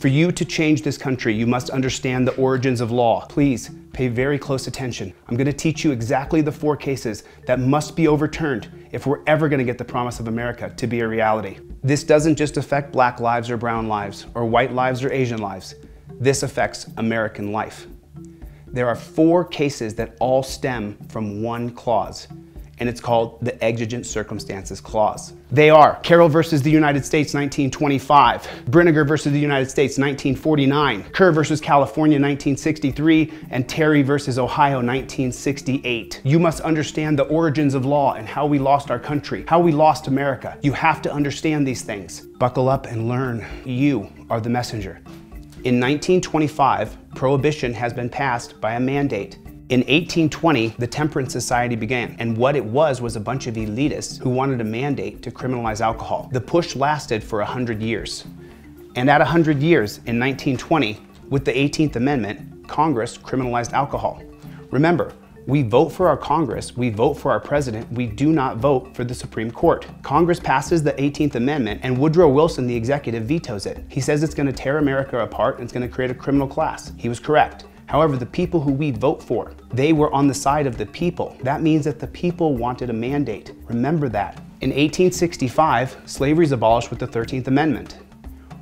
For you to change this country, you must understand the origins of law. Please pay very close attention. I'm going to teach you exactly the 4 cases that must be overturned if we're ever going to get the promise of America to be a reality. This doesn't just affect black lives or brown lives, or white lives or Asian lives. This affects American life. There are 4 cases that all stem from one clause, and it's called the Exigent Circumstances Clause. They are Carroll versus the United States, 1925, Brinegar versus the United States, 1949, Kerr versus California, 1963, and Terry versus Ohio, 1968. You must understand the origins of law and how we lost our country, how we lost America. You have to understand these things. Buckle up and learn. You are the messenger. In 1925, Prohibition has been passed by a mandate. In 1820, the Temperance Society began, and what it was a bunch of elitists who wanted a mandate to criminalize alcohol. The push lasted for 100 years. And at 100 years, in 1920, with the 18th Amendment, Congress criminalized alcohol. Remember, we vote for our Congress, we vote for our president, we do not vote for the Supreme Court. Congress passes the 18th Amendment and Woodrow Wilson, the executive, vetoes it. He says it's going to tear America apart and it's going to create a criminal class. He was correct. However, the people who we vote for, they were on the side of the people. That means that the people wanted a mandate. Remember that. In 1865, slavery is abolished with the 13th Amendment.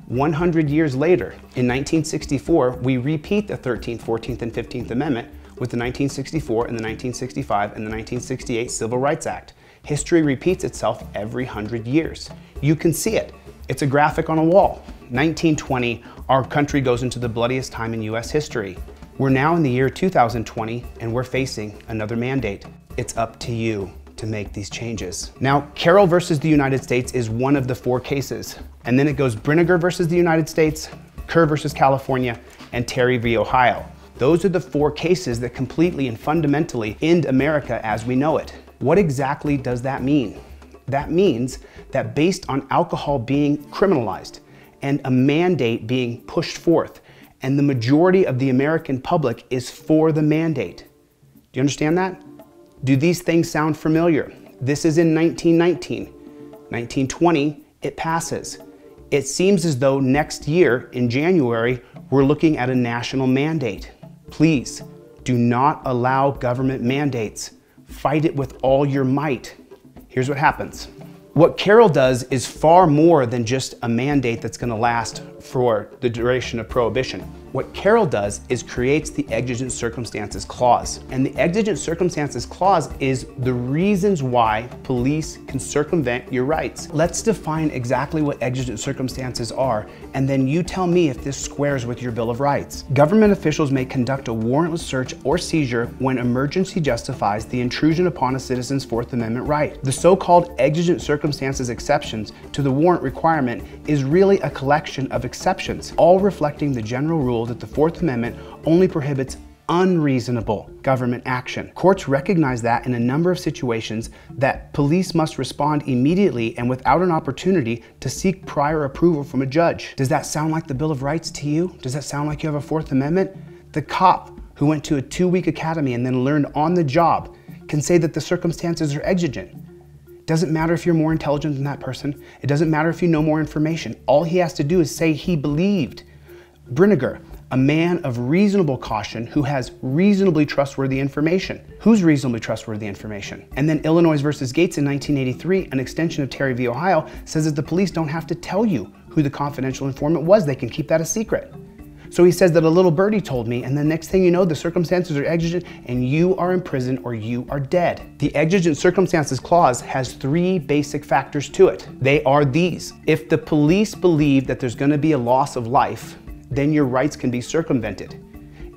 100 years later, in 1964, we repeat the 13th, 14th, and 15th Amendment with the 1964 and the 1965 and the 1968 Civil Rights Act. History repeats itself every 100 years. You can see it. It's a graphic on a wall. 1920, our country goes into the bloodiest time in US history. We're now in the year 2020 and we're facing another mandate. It's up to you to make these changes. Now, Carroll versus the United States is one of the 4 cases. And then it goes Brinegar versus the United States, Kerr versus California, and Terry v. Ohio. Those are the 4 cases that completely and fundamentally end America as we know it. What exactly does that mean? That means that based on alcohol being criminalized and a mandate being pushed forth, and the majority of the American public is for the mandate. Do you understand that? Do these things sound familiar? This is in 1919. 1920, it passes. It seems as though next year, in January, we're looking at a national mandate. Please, do not allow government mandates. Fight it with all your might. Here's what happens. What Carroll does is far more than just a mandate that's going to last for the duration of Prohibition. What Carroll does is creates the Exigent Circumstances Clause. And the Exigent Circumstances Clause is the reasons why police can circumvent your rights. Let's define exactly what exigent circumstances are, and then you tell me if this squares with your Bill of Rights. Government officials may conduct a warrantless search or seizure when emergency justifies the intrusion upon a citizen's Fourth Amendment right. The so-called exigent circumstances exceptions to the warrant requirement is really a collection of exceptions, all reflecting the general rule that the Fourth Amendment only prohibits unreasonable government action. Courts recognize that in a number of situations that police must respond immediately and without an opportunity to seek prior approval from a judge. Does that sound like the Bill of Rights to you? Does that sound like you have a Fourth Amendment? The cop who went to a 2-week academy and then learned on the job can say that the circumstances are exigent. Doesn't matter if you're more intelligent than that person. It doesn't matter if you know more information. All he has to do is say he believed. Brinegar, a man of reasonable caution who has reasonably trustworthy information. Who's reasonably trustworthy information? And then Illinois versus Gates in 1983, an extension of Terry v. Ohio, says that the police don't have to tell you who the confidential informant was. They can keep that a secret. So he says that a little birdie told me, and the next thing you know, the circumstances are exigent and you are in prison or you are dead. The Exigent Circumstances Clause has 3 basic factors to it. They are these. If the police believe that there's going to be a loss of life, then your rights can be circumvented.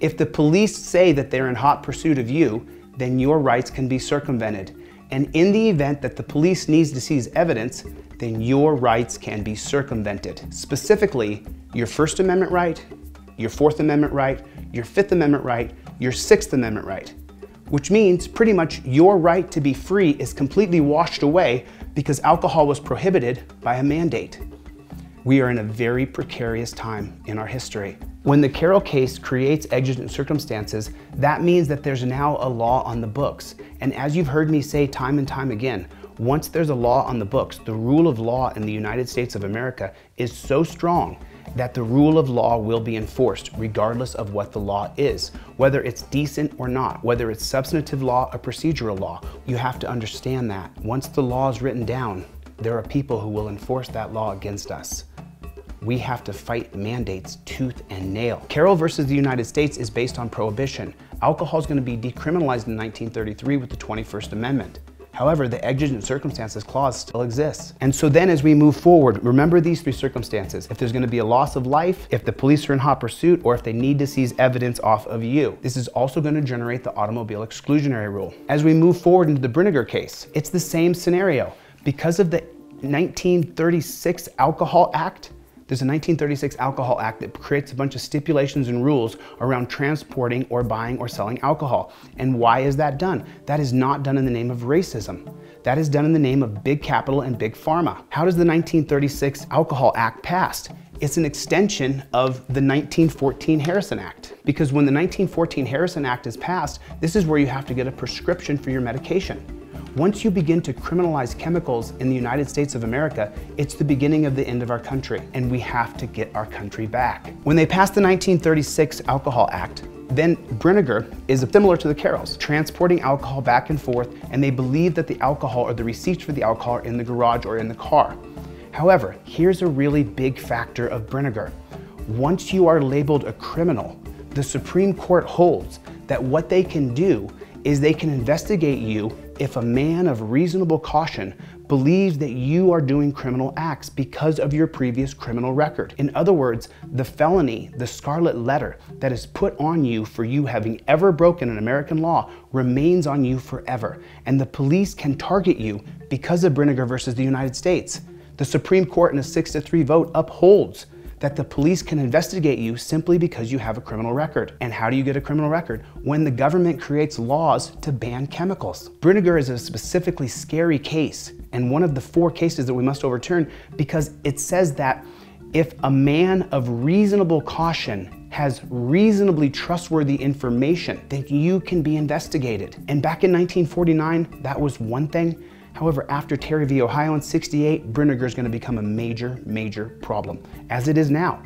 If the police say that they're in hot pursuit of you, then your rights can be circumvented. And in the event that the police needs to seize evidence, then your rights can be circumvented. Specifically, your First Amendment right, your Fourth Amendment right, your Fifth Amendment right, your Sixth Amendment right. Which means pretty much your right to be free is completely washed away because alcohol was prohibited by a mandate. We are in a very precarious time in our history. When the Carroll case creates exigent circumstances, that means that there's now a law on the books. And as you've heard me say time and time again, once there's a law on the books, the rule of law in the United States of America is so strong that the rule of law will be enforced regardless of what the law is, whether it's decent or not, whether it's substantive law or procedural law. You have to understand that once the law is written down, there are people who will enforce that law against us. We have to fight mandates tooth and nail. Carroll versus the United States is based on prohibition. Alcohol is going to be decriminalized in 1933 with the 21st Amendment. However, the exigent circumstances clause still exists. And so then as we move forward, remember these three circumstances. If there's going to be a loss of life, if the police are in hot pursuit, or if they need to seize evidence off of you. This is also going to generate the automobile exclusionary rule. As we move forward into the Brinegar case, it's the same scenario. Because of the 1936 Alcohol Act, there's a 1936 Alcohol Act that creates a bunch of stipulations and rules around transporting or buying or selling alcohol. And why is that done? That is not done in the name of racism. That is done in the name of big capital and big pharma. How does the 1936 Alcohol Act pass? It's an extension of the 1914 Harrison Act. Because when the 1914 Harrison Act is passed, this is where you have to get a prescription for your medication. Once you begin to criminalize chemicals in the United States of America, it's the beginning of the end of our country, and we have to get our country back. When they passed the 1936 Alcohol Act, then Brinegar is similar to the Carrolls, transporting alcohol back and forth, and they believe that the alcohol or the receipts for the alcohol are in the garage or in the car. However, here's a really big factor of Brinegar. Once you are labeled a criminal, the Supreme Court holds that what they can do is they can investigate you if a man of reasonable caution believes that you are doing criminal acts because of your previous criminal record. In other words, the felony, the scarlet letter that is put on you for you having ever broken an American law remains on you forever. And the police can target you because of Brinegar versus the United States. The Supreme Court in a 6-3 vote upholds that the police can investigate you simply because you have a criminal record. And how do you get a criminal record? When the government creates laws to ban chemicals. Brinegar is a specifically scary case, and one of the 4 cases that we must overturn, because it says that if a man of reasonable caution has reasonably trustworthy information, then you can be investigated. And back in 1949, that was one thing. However, after Terry v. Ohio in '68, Brinegar is going to become a major, major problem, as it is now.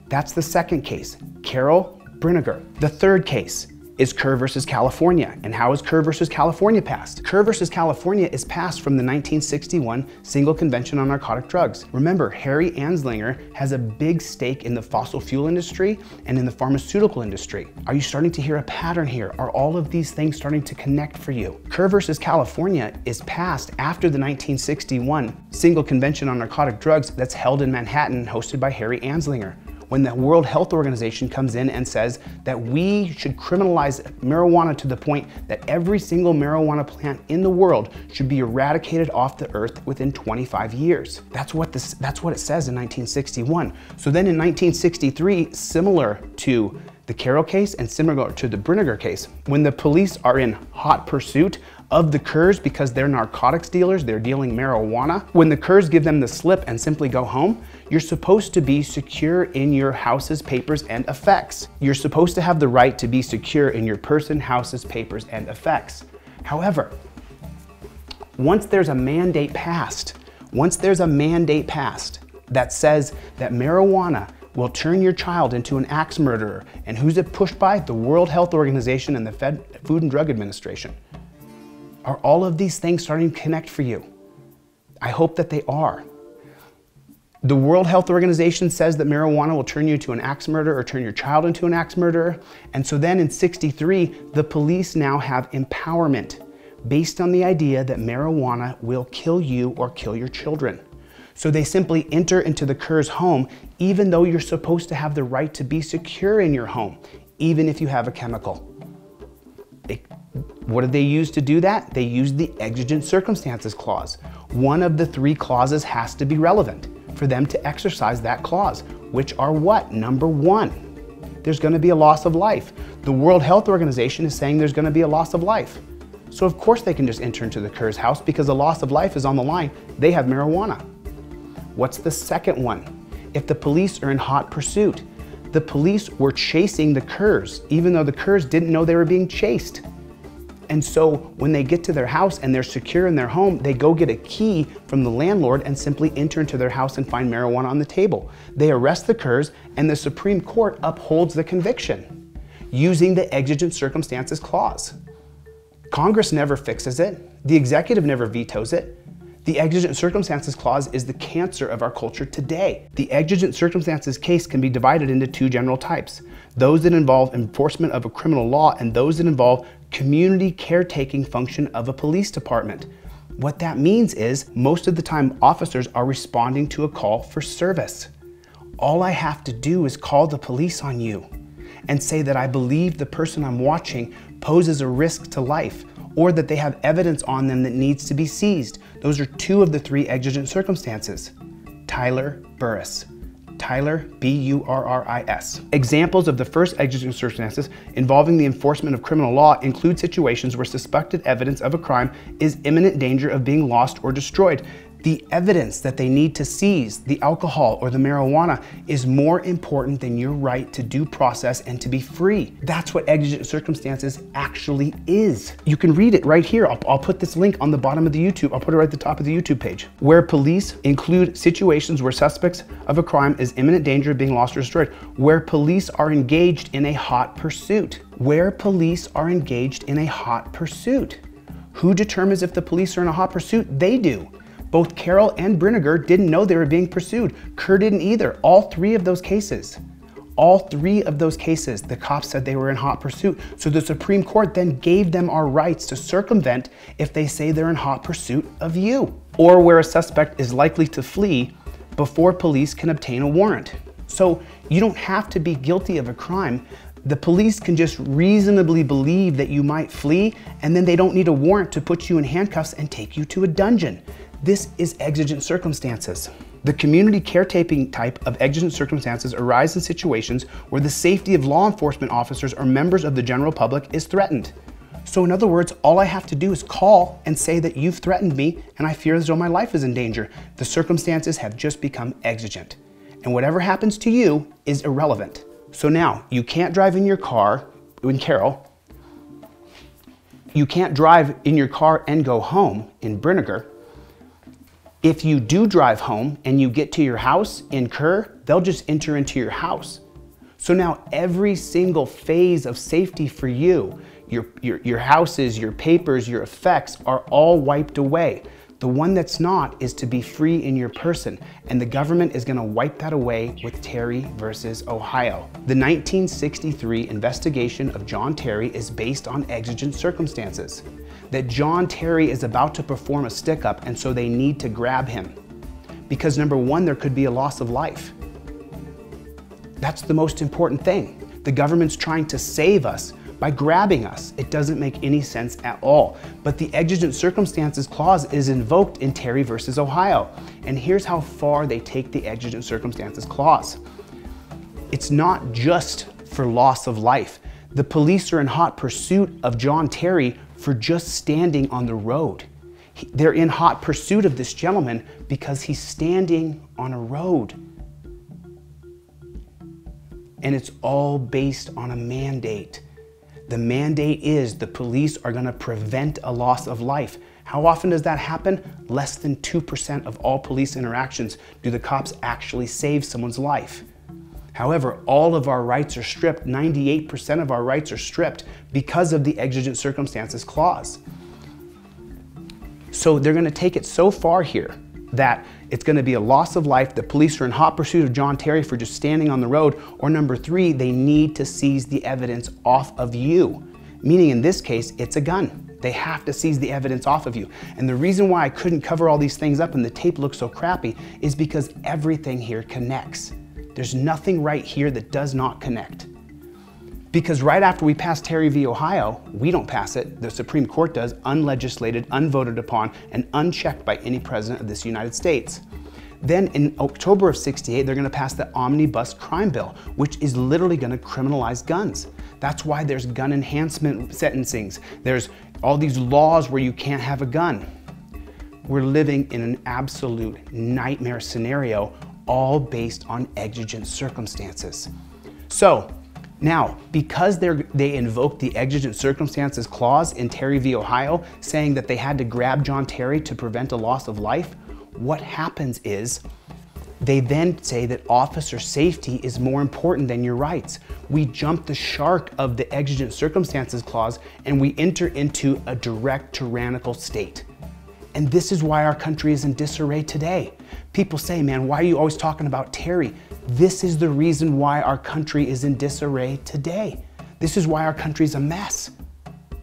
That's the second case, Carroll, Brinegar. The third case is Kerr versus California. And how is Kerr versus California passed? Kerr versus California is passed from the 1961 Single Convention on Narcotic Drugs. Remember, Harry Anslinger has a big stake in the fossil fuel industry and in the pharmaceutical industry. Are you starting to hear a pattern here? Are all of these things starting to connect for you? Kerr versus California is passed after the 1961 Single Convention on Narcotic Drugs that's held in Manhattan, hosted by Harry Anslinger, when the World Health Organization comes in and says that we should criminalize marijuana to the point that every single marijuana plant in the world should be eradicated off the earth within 25 years. That's what it says in 1961. So then in 1963, similar to the Carroll case and similar to the Brinegar case, when the police are in hot pursuit of the Kerrs because they're narcotics dealers, they're dealing marijuana, when the Kerrs give them the slip and simply go home, you're supposed to be secure in your house's papers and effects. You're supposed to have the right to be secure in your person, house's papers, and effects. However, once there's a mandate passed that says that marijuana will turn your child into an axe murderer, and who's it pushed by? The World Health Organization and the Food and Drug Administration. Are all of these things starting to connect for you? I hope that they are. The World Health Organization says that marijuana will turn you to an axe murderer or turn your child into an axe murderer. And so then in '63, the police now have empowerment based on the idea that marijuana will kill you or kill your children. So they simply enter into the Kerr's home, even though you're supposed to have the right to be secure in your home, even if you have a chemical. What did they use to do that? They used the Exigent Circumstances Clause. One of the 3 clauses has to be relevant for them to exercise that clause, which are what? Number 1, there's going to be a loss of life. The World Health Organization is saying there's going to be a loss of life. So of course they can just enter into the Kerr's house because the loss of life is on the line. They have marijuana. What's the second one? If the police are in hot pursuit, the police were chasing the Kerrs, even though the Kerrs didn't know they were being chased. And so when they get to their house and they're secure in their home, they go get a key from the landlord and simply enter into their house and find marijuana on the table. They arrest the Kerrs, and the Supreme Court upholds the conviction using the exigent circumstances clause. Congress never fixes it. The executive never vetoes it. The exigent circumstances clause is the cancer of our culture today. The exigent circumstances case can be divided into two general types: those that involve enforcement of a criminal law and those that involve community caretaking function of a police department. What that means is most of the time officers are responding to a call for service. All I have to do is call the police on you and say that I believe the person I'm watching poses a risk to life, or that they have evidence on them that needs to be seized. Those are two of the three exigent circumstances. Tyler Burris. Tyler, B-U-R-R-I-S. Examples of the first exigent circumstances involving the enforcement of criminal law include situations where suspected evidence of a crime is imminent danger of being lost or destroyed. The evidence that they need to seize, the alcohol or the marijuana, is more important than your right to due process and to be free. That's what exigent circumstances actually is. You can read it right here. I'll put this link on the bottom of the YouTube. I'll put it right at the top of the YouTube page. Where police include situations where suspects of a crime is imminent danger of being lost or destroyed. Where police are engaged in a hot pursuit. Where police are engaged in a hot pursuit. Who determines if the police are in a hot pursuit? They do. Both Carroll and Brinegar didn't know they were being pursued. Kerr didn't either. All three of those cases, the cops said they were in hot pursuit. So the Supreme Court then gave them our rights to circumvent if they say they're in hot pursuit of you. Or where a suspect is likely to flee before police can obtain a warrant. So you don't have to be guilty of a crime. The police can just reasonably believe that you might flee, and then they don't need a warrant to put you in handcuffs and take you to a dungeon. This is exigent circumstances. The community caretaking type of exigent circumstances arise in situations where the safety of law enforcement officers or members of the general public is threatened. So in other words, all I have to do is call and say that you've threatened me and I fear as though my life is in danger. The circumstances have just become exigent. And whatever happens to you is irrelevant. So now, you can't drive in your car in Carroll. You can't drive in your car and go home in Brinegar. If you do drive home and you get to your house in Kerr, they'll just enter into your house. So now every single phase of safety for you, your houses, your papers, your effects are all wiped away. The one that's not is to be free in your person, and the government is going to wipe that away with Terry versus Ohio. The 1963 investigation of John Terry is based on exigent circumstances. That John Terry is about to perform a stick-up, and so they need to grab him. Because number one, there could be a loss of life. That's the most important thing. The government's trying to save us by grabbing us. It doesn't make any sense at all. But the exigent circumstances clause is invoked in Terry versus Ohio. And here's how far they take the exigent circumstances clause. It's not just for loss of life. The police are in hot pursuit of John Terry for just standing on the road. They're in hot pursuit of this gentleman because he's standing on a road. And it's all based on a mandate. The mandate is the police are going to prevent a loss of life. How often does that happen? Less than 2% of all police interactions do the cops actually save someone's life. However, all of our rights are stripped. 98% of our rights are stripped because of the exigent circumstances clause. So they're going to take it so far here that it's going to be a loss of life. The police are in hot pursuit of John Terry for just standing on the road. Or number three, they need to seize the evidence off of you. Meaning in this case, it's a gun. They have to seize the evidence off of you. And the reason why I couldn't cover all these things up and the tape looks so crappy is because everything here connects. There's nothing right here that does not connect. Because right after we pass Terry v. Ohio, we don't pass it, the Supreme Court does, unlegislated, unvoted upon, and unchecked by any president of this United States. Then in October of '68, they're gonna pass the Omnibus Crime Bill, which is literally gonna criminalize guns. That's why there's gun enhancement sentencings. There's all these laws where you can't have a gun. We're living in an absolute nightmare scenario, all based on exigent circumstances. So, Now, because they invoked the exigent circumstances clause in Terry v. Ohio, saying that they had to grab John Terry to prevent a loss of life, what happens is they then say that officer safety is more important than your rights. We jump the shark of the exigent circumstances clause and we enter into a direct tyrannical state. And this is why our country is in disarray today. People say, man, why are you always talking about Terry? This is the reason why our country is in disarray today. This is why our country is a mess.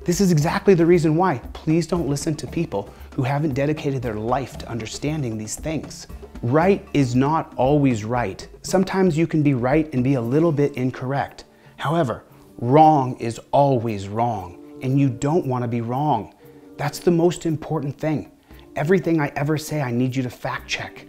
This is exactly the reason why. Please don't listen to people who haven't dedicated their life to understanding these things. Right is not always right. Sometimes you can be right and be a little bit incorrect. However, wrong is always wrong, and you don't want to be wrong. That's the most important thing. Everything I ever say, I need you to fact check.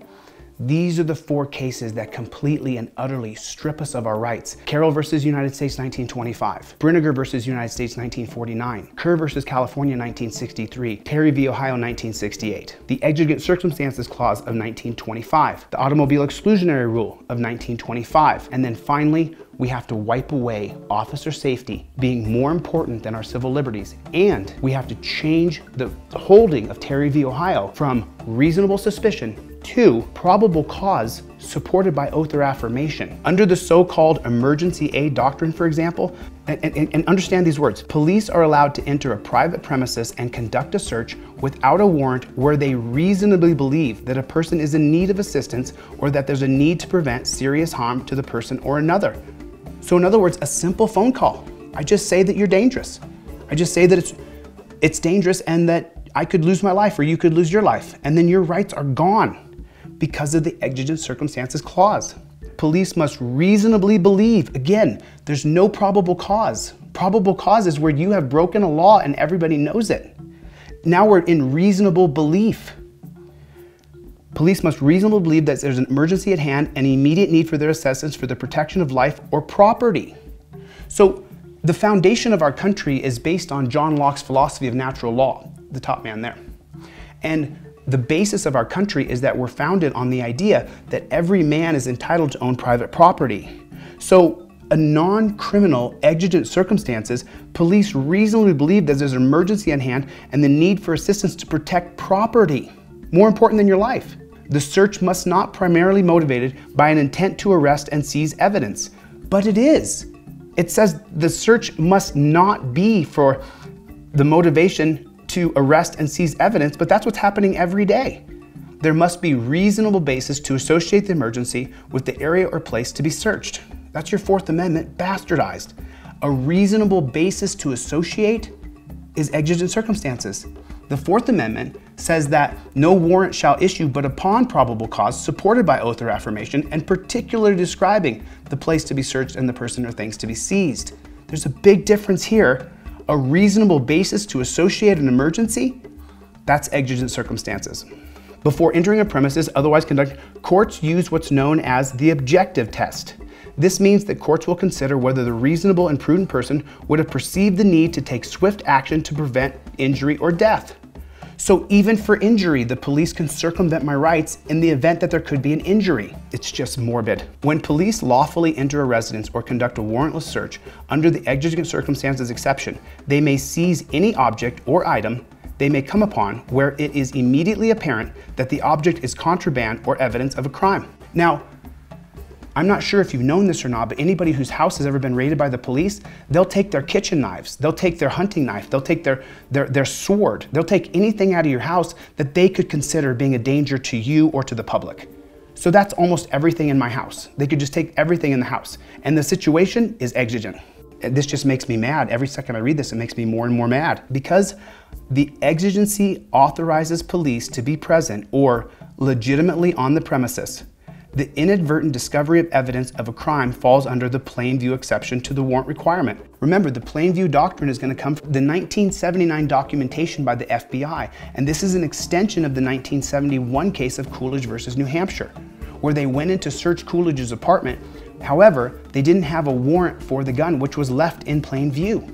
These are the 4 cases that completely and utterly strip us of our rights. Carroll versus United States, 1925. Brinegar versus United States, 1949. Kerr versus California, 1963. Terry v. Ohio, 1968. The Exigent Circumstances Clause of 1925. The Automobile Exclusionary Rule of 1925. And then finally, we have to wipe away officer safety being more important than our civil liberties. And we have to change the holding of Terry v. Ohio from reasonable suspicion to probable cause supported by oath or affirmation. Under the so-called emergency aid doctrine, for example, and understand these words, police are allowed to enter a private premises and conduct a search without a warrant where they reasonably believe that a person is in need of assistance or that there's a need to prevent serious harm to the person or another. So in other words, a simple phone call. I just say that you're dangerous. I just say that it's dangerous and that I could lose my life or you could lose your life, and then your rights are gone because of the Exigent Circumstances Clause. Police must reasonably believe. Again, there's no probable cause. Probable cause is where you have broken a law and everybody knows it. Now we're in reasonable belief. Police must reasonably believe that there's an emergency at hand and immediate need for their assistance for the protection of life or property. So the foundation of our country is based on John Locke's philosophy of natural law, the top man there. And the basis of our country is that we're founded on the idea that every man is entitled to own private property. So a non-criminal exigent circumstances, police reasonably believe that there's an emergency at hand and the need for assistance to protect property, more important than your life. The search must not primarily be motivated by an intent to arrest and seize evidence, but it is. It says the search must not be for the motivation to arrest and seize evidence, but that's what's happening every day. There must be reasonable basis to associate the emergency with the area or place to be searched. That's your 4th Amendment bastardized. A reasonable basis to associate is exigent circumstances. The 4th Amendment says that no warrant shall issue but upon probable cause supported by oath or affirmation and particularly describing the place to be searched and the person or things to be seized. There's a big difference here. A reasonable basis to associate an emergency, that's exigent circumstances. Before entering a premises otherwise conducted, courts use what's known as the objective test. This means that courts will consider whether the reasonable and prudent person would have perceived the need to take swift action to prevent injury or death. So even for injury, the police can circumvent my rights in the event that there could be an injury. It's just morbid. When police lawfully enter a residence or conduct a warrantless search under the exigent circumstances exception, they may seize any object or item they may come upon where it is immediately apparent that the object is contraband or evidence of a crime. Now, I'm not sure if you've known this or not, but anybody whose house has ever been raided by the police, they'll take their kitchen knives, they'll take their hunting knife, they'll take their sword, they'll take anything out of your house that they could consider being a danger to you or to the public. So that's almost everything in my house. They could just take everything in the house. And the situation is exigent. This just makes me mad. Every second I read this, it makes me more and more mad. Because the exigency authorizes police to be present or legitimately on the premises. The inadvertent discovery of evidence of a crime falls under the plain view exception to the warrant requirement. Remember, the plain view doctrine is going to come from the 1979 documentation by the FBI, and this is an extension of the 1971 case of Coolidge versus New Hampshire, where they went in to search Coolidge's apartment. However, they didn't have a warrant for the gun, which was left in plain view.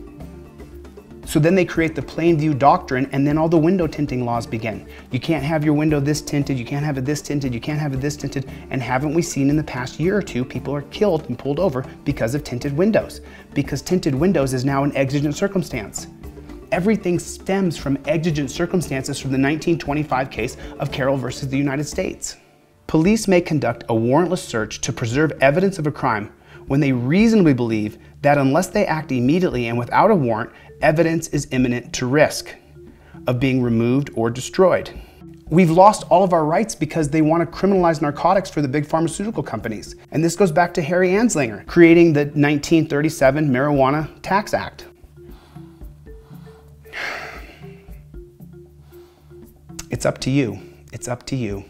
So then they create the plain view doctrine, and then all the window tinting laws begin. You can't have your window this tinted, you can't have it this tinted, you can't have it this tinted, and haven't we seen in the past year or two, people are killed and pulled over because of tinted windows? Because tinted windows is now an exigent circumstance. Everything stems from exigent circumstances from the 1925 case of Carroll versus the United States. Police may conduct a warrantless search to preserve evidence of a crime when they reasonably believe that unless they act immediately and without a warrant, evidence is imminent to risk of being removed or destroyed. We've lost all of our rights because they want to criminalize narcotics for the big pharmaceutical companies. And this goes back to Harry Anslinger creating the 1937 Marijuana Tax Act. It's up to you. It's up to you.